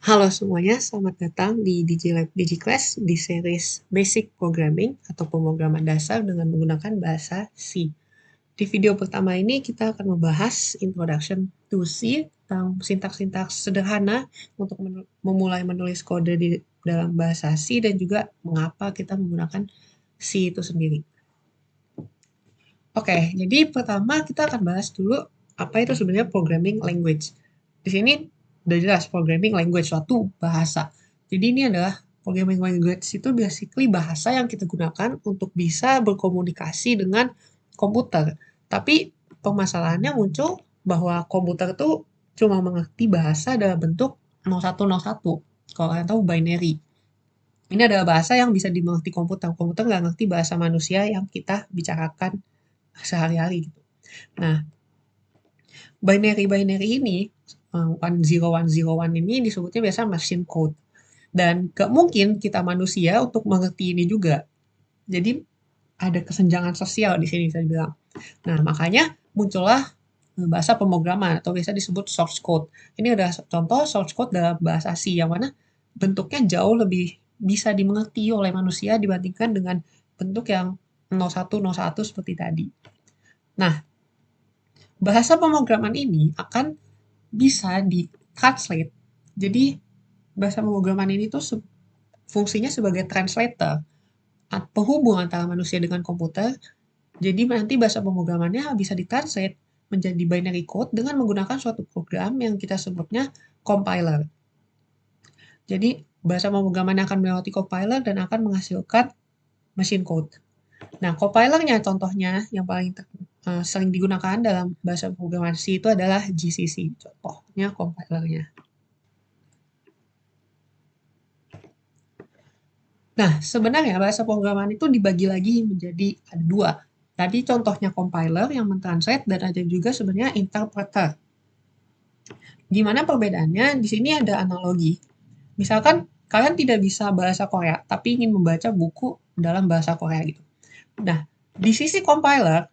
Halo semuanya, selamat datang di DigiLab DigiClass di series Basic Programming atau pemrograman dasar dengan menggunakan bahasa C. Di video pertama ini kita akan membahas Introduction to C tentang sintaks-sintaks sederhana untuk memulai menulis kode di dalam bahasa C dan juga mengapa kita menggunakan C itu sendiri. Oke, jadi pertama kita akan bahas dulu apa itu sebenarnya programming language. Di sini udah jelas programming language suatu bahasa. Jadi ini adalah programming language itu basically bahasa yang kita gunakan untuk bisa berkomunikasi dengan komputer. Tapi permasalahannya muncul bahwa komputer tuh cuma mengerti bahasa dalam bentuk 0101. Kalau kalian tahu binary. Ini adalah bahasa yang bisa dimengerti komputer. Komputer nggak ngerti bahasa manusia yang kita bicarakan sehari-hari gitu. Nah, binary-binary ini, 10101 ini disebutnya biasa machine code. Dan gak mungkin kita manusia untuk mengerti ini juga. Jadi ada kesenjangan sosial di sini bisa dibilang. Nah, makanya muncullah bahasa pemrograman atau biasa disebut source code. Ini adalah contoh source code dalam bahasa C yang mana bentuknya jauh lebih bisa dimengerti oleh manusia dibandingkan dengan bentuk yang 0101 seperti tadi. Nah, bahasa pemrograman ini akan bisa di-translate. Jadi, bahasa pemrograman ini tuh fungsinya sebagai translator, penghubung antara manusia dengan komputer. Jadi nanti bahasa pemrogramannya bisa ditranslate menjadi binary code dengan menggunakan suatu program yang kita sebutnya compiler. Jadi bahasa pemrograman akan melewati compiler dan akan menghasilkan machine code. Nah, compilernya contohnya yang paling sering digunakan dalam bahasa pemrograman C itu adalah GCC. Contohnya compilernya. Nah, sebenarnya bahasa pemrograman itu dibagi lagi menjadi ada dua. Tadi contohnya compiler yang mentranslate dan ada juga sebenarnya interpreter. Gimana perbedaannya? Di sini ada analogi. Misalkan kalian tidak bisa bahasa Korea, tapi ingin membaca buku dalam bahasa Korea gitu. Nah, di sisi compiler,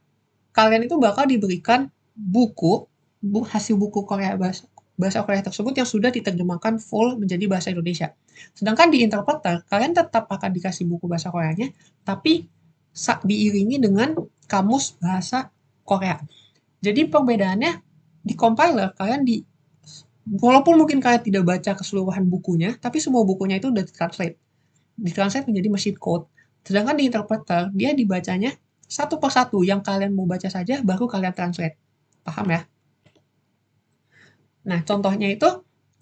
kalian itu bakal diberikan buku, hasil buku Korea bahasa Korea tersebut yang sudah diterjemahkan full menjadi bahasa Indonesia. Sedangkan di interpreter, kalian tetap akan dikasih buku bahasa Koreanya, tapi diiringi dengan kamus bahasa Korea. Jadi perbedaannya di compiler, kalian walaupun mungkin kalian tidak baca keseluruhan bukunya, tapi semua bukunya itu udah ditranslate menjadi machine code. Sedangkan di interpreter, dia dibacanya satu per satu, yang kalian mau baca saja, baru kalian translate. Paham ya? Nah, contohnya itu,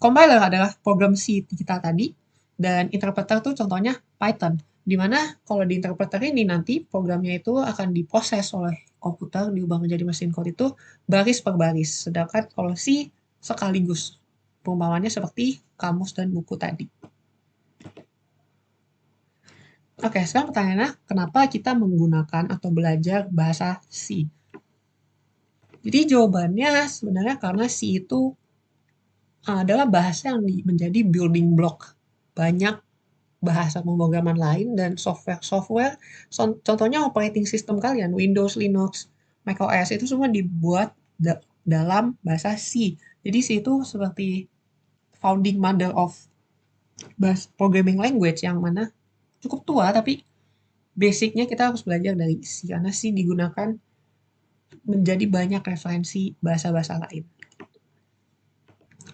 compiler adalah program C kita tadi, dan interpreter itu contohnya Python. Dimana kalau di interpreter ini nanti programnya itu akan diproses oleh komputer, diubah menjadi mesin code itu baris per baris. Sedangkan kalau C sekaligus. Perumpamannya seperti kamus dan buku tadi. Oke, sekarang pertanyaannya, kenapa kita menggunakan atau belajar bahasa C? Jadi jawabannya sebenarnya karena C itu adalah bahasa yang menjadi building block banyak bahasa pemrograman lain dan software-software, contohnya operating system kalian, Windows, Linux, macOS, itu semua dibuat dalam bahasa C. Jadi C itu seperti founding mother of programming language yang mana cukup tua, tapi basicnya kita harus belajar dari C, karena C digunakan menjadi banyak referensi bahasa-bahasa lain.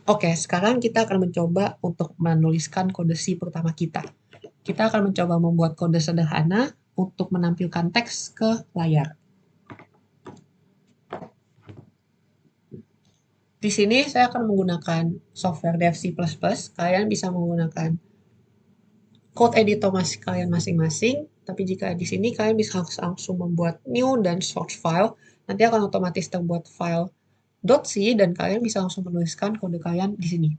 Oke, sekarang kita akan mencoba untuk menuliskan kode C pertama kita. Kita akan mencoba membuat kode sederhana untuk menampilkan teks ke layar. Di sini saya akan menggunakan software Dev C++. Kalian bisa menggunakan code editor kalian masing-masing, tapi jika di sini kalian bisa langsung membuat new dan source file, nanti akan otomatis terbuat file .c dan kalian bisa langsung menuliskan kode kalian di sini.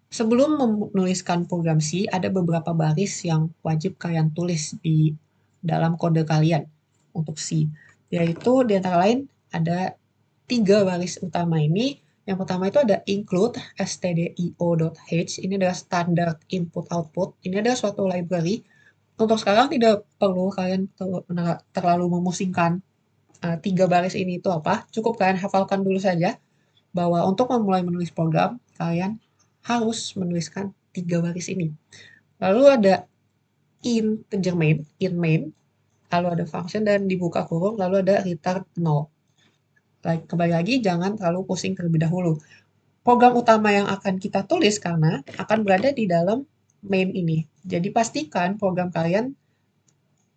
Sebelum menuliskan program C, ada beberapa baris yang wajib kalian tulis di dalam kode kalian untuk C. Yaitu di antara lain ada 3 baris utama ini. Yang pertama itu ada include stdio.h. Ini adalah standard input output. Ini adalah suatu library. Untuk sekarang tidak perlu kalian terlalu memusingkan 3 baris ini itu apa. Cukup kalian hafalkan dulu saja bahwa untuk memulai menulis program, kalian harus menuliskan 3 baris ini. Lalu ada integer main, in main, lalu ada function dan dibuka kurung, lalu ada return 0. Kembali lagi, jangan terlalu pusing terlebih dahulu. Program utama yang akan kita tulis karena akan berada di dalam main ini. Jadi pastikan program kalian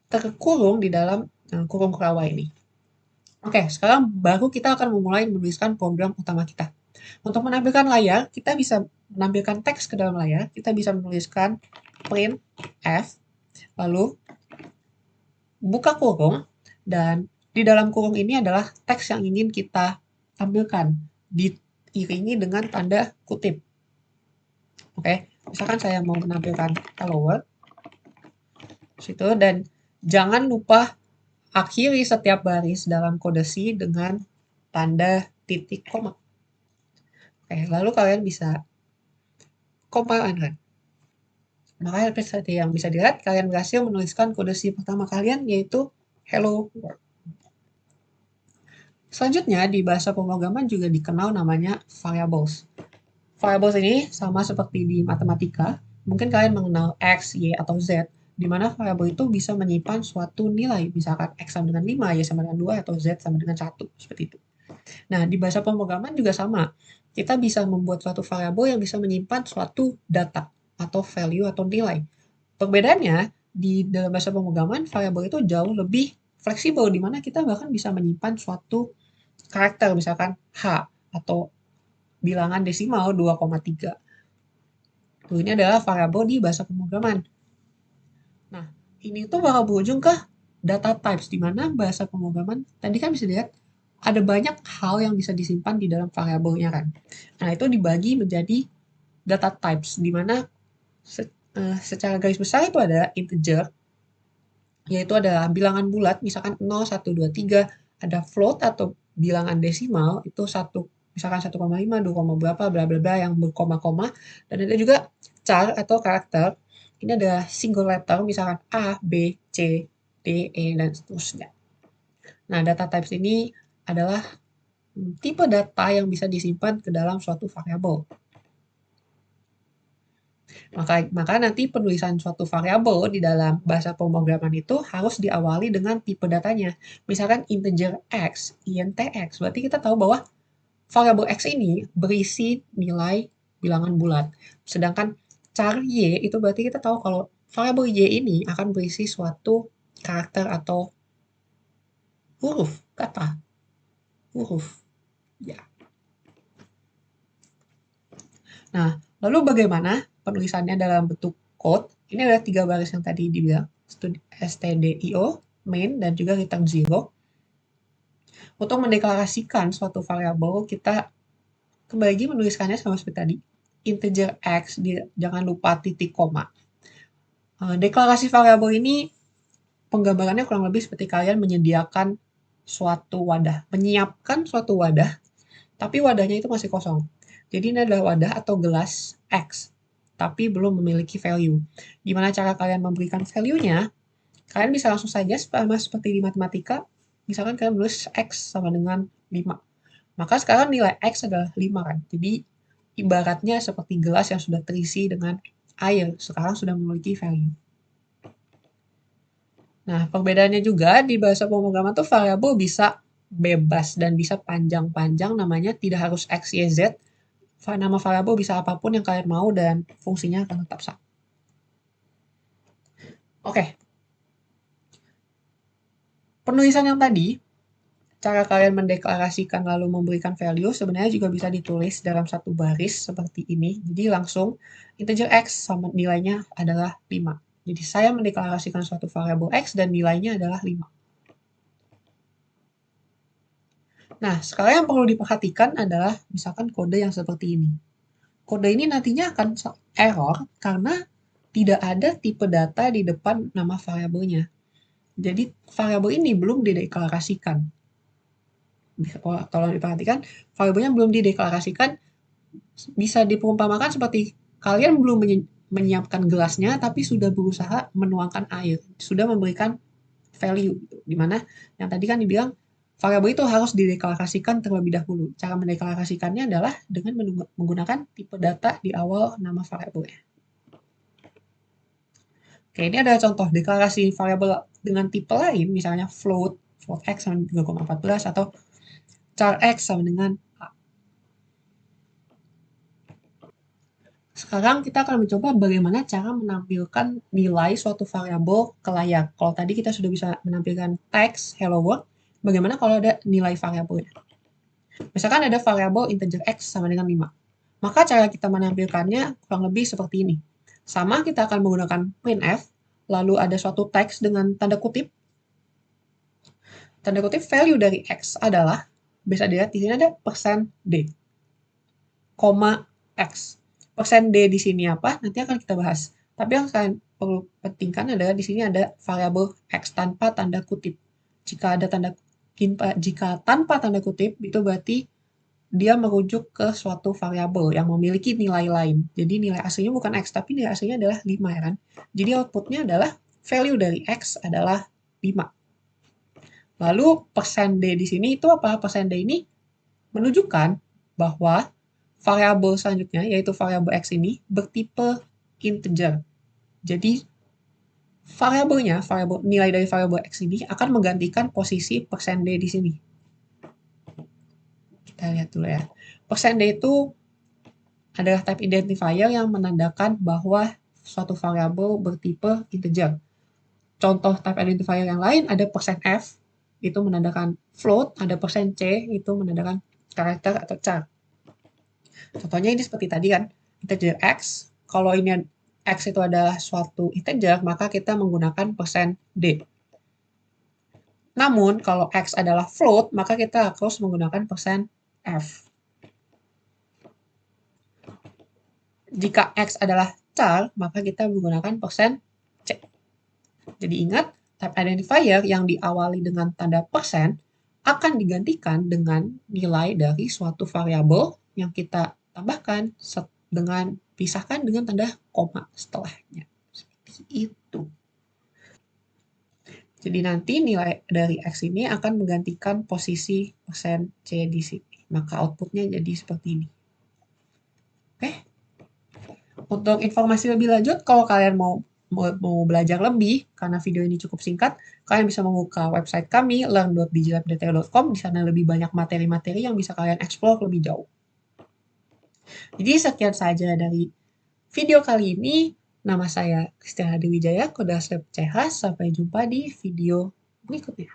terkurung di dalam kurung kerawa ini. Oke, sekarang baru kita akan memulai menuliskan program utama kita. Untuk menampilkan layar, kita bisa menampilkan teks ke dalam layar. Kita bisa menuliskan print f, lalu buka kurung, dan di dalam kurung ini adalah teks yang ingin kita tampilkan, diiringi dengan tanda kutip. Oke, misalkan saya mau menampilkan hello world, situ, dan jangan lupa akhiri setiap baris dalam kode C dengan tanda titik koma. Oke, lalu kalian bisa compile and run. Maka seperti yang bisa dilihat, kalian berhasil menuliskan kode C pertama kalian, yaitu hello world. Selanjutnya, di bahasa pemrograman juga dikenal namanya variables. Variables ini sama seperti di matematika, mungkin kalian mengenal X, Y, atau Z, di mana variabel itu bisa menyimpan suatu nilai, misalkan X sama dengan 5, Y sama dengan 2, atau Z sama dengan 1, seperti itu. Nah, di bahasa pemrograman juga sama. Kita bisa membuat suatu variabel yang bisa menyimpan suatu data, atau value, atau nilai. Perbedaannya, di dalam bahasa pemrograman, variabel itu jauh lebih fleksibel, di mana kita bahkan bisa menyimpan suatu karakter, misalkan H, atau bilangan desimal 2,3. Ini adalah variabel di bahasa pemrograman. Nah, ini tuh bakal berujung ke data types, di mana bahasa pemrograman, tadi kan bisa dilihat, ada banyak hal yang bisa disimpan di dalam variabelnya kan. Nah, itu dibagi menjadi data types, di mana secara garis besar itu ada integer, yaitu adalah bilangan bulat, misalkan 0, 1, 2, 3, ada float atau bilangan desimal, itu misalkan 1,5, 2, berapa, bla bla bla yang berkoma-koma, dan ada juga char atau karakter, ini ada single letter, misalkan A, B, C, D, E, dan seterusnya. Nah, data types ini adalah tipe data yang bisa disimpan ke dalam suatu variabel. Maka nanti penulisan suatu variabel di dalam bahasa pemrograman itu harus diawali dengan tipe datanya. Misalkan integer x, int x, berarti kita tahu bahwa variabel x ini berisi nilai bilangan bulat. Sedangkan char y itu berarti kita tahu kalau variabel y ini akan berisi suatu karakter atau huruf, kata, huruf. Ya. Nah, lalu bagaimana penulisannya dalam bentuk code? Ini adalah 3 baris yang tadi dibilang, stdio, main, dan juga return 0. Untuk mendeklarasikan suatu variabel, kita kembali lagi menuliskannya sama seperti tadi. Integer x, jangan lupa titik koma. Deklarasi variabel ini, penggambarannya kurang lebih seperti kalian menyediakan suatu wadah, menyiapkan suatu wadah, tapi wadahnya itu masih kosong. Jadi ini adalah wadah atau gelas X, tapi belum memiliki value. Gimana cara kalian memberikan value-nya? Kalian bisa langsung saja sama seperti di matematika, misalkan kalian menulis X sama dengan 5. Maka sekarang nilai X adalah 5 kan. Jadi ibaratnya seperti gelas yang sudah terisi dengan air, sekarang sudah memiliki value. Nah, perbedaannya juga di bahasa pemrograman tuh variabel bisa bebas dan bisa panjang-panjang, namanya tidak harus X, Y, Z. Nama variabel bisa apapun yang kalian mau dan fungsinya akan tetap sama. Oke. Penulisan yang tadi, cara kalian mendeklarasikan lalu memberikan value sebenarnya juga bisa ditulis dalam satu baris seperti ini. Jadi langsung integer X sama nilainya adalah 5. Jadi saya mendeklarasikan suatu variabel X dan nilainya adalah 5. Nah, sekarang yang perlu diperhatikan adalah misalkan kode yang seperti ini. Kode ini nantinya akan error karena tidak ada tipe data di depan nama variabelnya. Jadi variabel ini belum dideklarasikan. Kalau diperhatikan, variabelnya belum dideklarasikan, bisa diperumpamakan seperti kalian belum menyiapkan gelasnya, tapi sudah berusaha menuangkan air, sudah memberikan value. Dimana yang tadi kan dibilang variabel itu harus dideklarasikan terlebih dahulu. Cara mendeklarasikannya adalah dengan menggunakan tipe data di awal nama variabelnya. Oke, ini ada contoh deklarasi variabel dengan tipe lain, misalnya float x sama 3,14 atau char x sama dengan A. Sekarang kita akan mencoba bagaimana cara menampilkan nilai suatu variabel ke layar. Kalau tadi kita sudah bisa menampilkan teks hello world, bagaimana kalau ada nilai variabelnya? Misalkan ada variabel integer x sama dengan 5. Maka cara kita menampilkannya kurang lebih seperti ini. Sama, kita akan menggunakan printf, lalu ada suatu teks dengan tanda kutip. Tanda kutip value dari x adalah, bisa dilihat di sini ada %d, koma x. Persen D di sini apa? Nanti akan kita bahas. Tapi yang kalian perlu pentingkan adalah di sini ada variabel x tanpa tanda kutip. Jika tanpa tanda kutip, itu berarti dia merujuk ke suatu variabel yang memiliki nilai lain. Jadi nilai aslinya bukan x, tapi nilai aslinya adalah 5, ya kan? Jadi outputnya adalah value dari x adalah 5. Lalu persen D di sini itu apa? Persen D ini menunjukkan bahwa variabel selanjutnya, yaitu variabel x ini, bertipe integer. Jadi, nilai dari variabel x ini akan menggantikan posisi persen %d di sini. Kita lihat dulu ya. Persen %d itu adalah type identifier yang menandakan bahwa suatu variabel bertipe integer. Contoh type identifier yang lain ada %f, itu menandakan float, ada %c, itu menandakan karakter atau char. Contohnya ini seperti tadi kan, integer x. Kalau ini x itu adalah suatu integer, maka kita menggunakan %d. Namun, kalau x adalah float, maka kita harus menggunakan %f. Jika x adalah char, maka kita menggunakan %c. Jadi ingat, type identifier yang diawali dengan tanda persen akan digantikan dengan nilai dari suatu variabel yang kita tambahkan dengan pisahkan dengan tanda koma setelahnya. Seperti itu. Jadi nanti nilai dari x ini akan menggantikan posisi %c di sini. Maka outputnya jadi seperti ini. Oke. Untuk informasi lebih lanjut, kalau kalian mau belajar lebih, karena video ini cukup singkat, kalian bisa membuka website kami, learn.digilabdetail.com. Di sana lebih banyak materi-materi yang bisa kalian explore lebih jauh. Jadi sekian saja dari video kali ini. Nama saya Kristiana Dewijaya, Kode Asep CH. Sampai jumpa di video berikutnya.